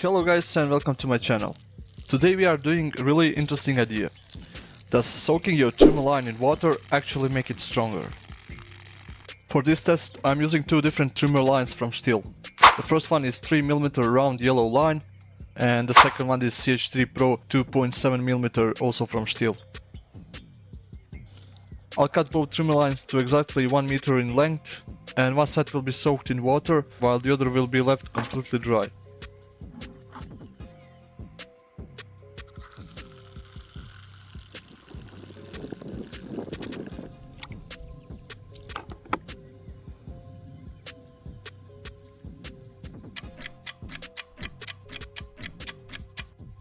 Hello guys and welcome to my channel. Today we are doing a really interesting idea. Does soaking your trimmer line in water actually make it stronger? For this test I'm using two different trimmer lines from Stihl. The first one is 3mm round yellow line and the second one is CH3 Pro 2.7mm also from Stihl. I'll cut both trimmer lines to exactly 1 meter in length, and one side will be soaked in water while the other will be left completely dry.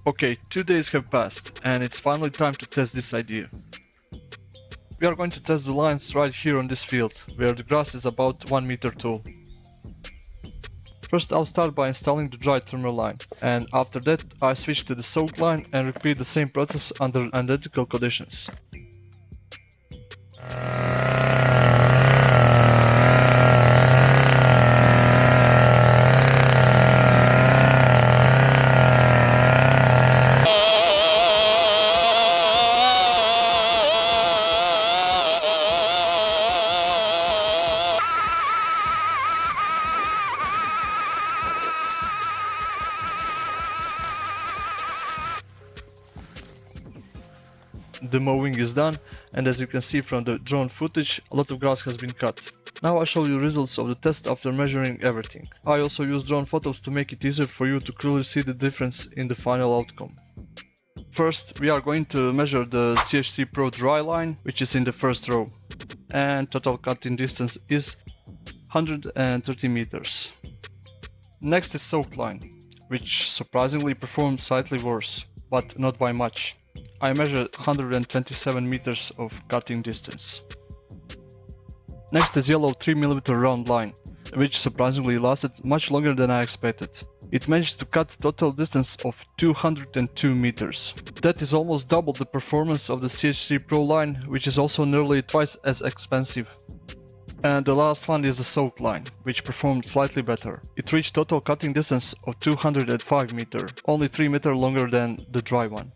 Okay, 2 days have passed and it's finally time to test this idea. We are going to test the lines right here on this field, where the grass is about 1 meter tall. First I'll start by installing the dry trimmer line, and after that I switch to the soaked line and repeat the same process under identical conditions. The mowing is done, and as you can see from the drone footage, a lot of grass has been cut. Now I'll show you results of the test after measuring everything. I also use drone photos to make it easier for you to clearly see the difference in the final outcome. First, we are going to measure the CH3 Pro dry line, which is in the first row, and total cutting distance is 130 meters. Next is soaked line, which surprisingly performed slightly worse, but not by much. I measured 127 meters of cutting distance. Next is yellow 3mm round line, which surprisingly lasted much longer than I expected. It managed to cut total distance of 202 meters. That is almost double the performance of the CH3 Pro line, which is also nearly twice as expensive. And the last one is the soaked line, which performed slightly better. It reached total cutting distance of 205 meters, only 3 meters longer than the dry one.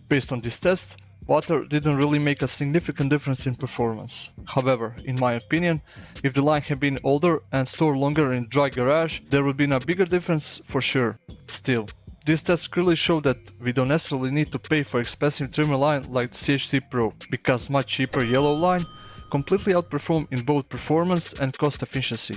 Based on this test, water didn't really make a significant difference in performance. However, in my opinion, if the line had been older and stored longer in dry garage, there would be a bigger difference for sure. Still, this test clearly showed that we don't necessarily need to pay for expensive trimmer line like the CH3 Pro, because much cheaper yellow line completely outperformed in both performance and cost efficiency.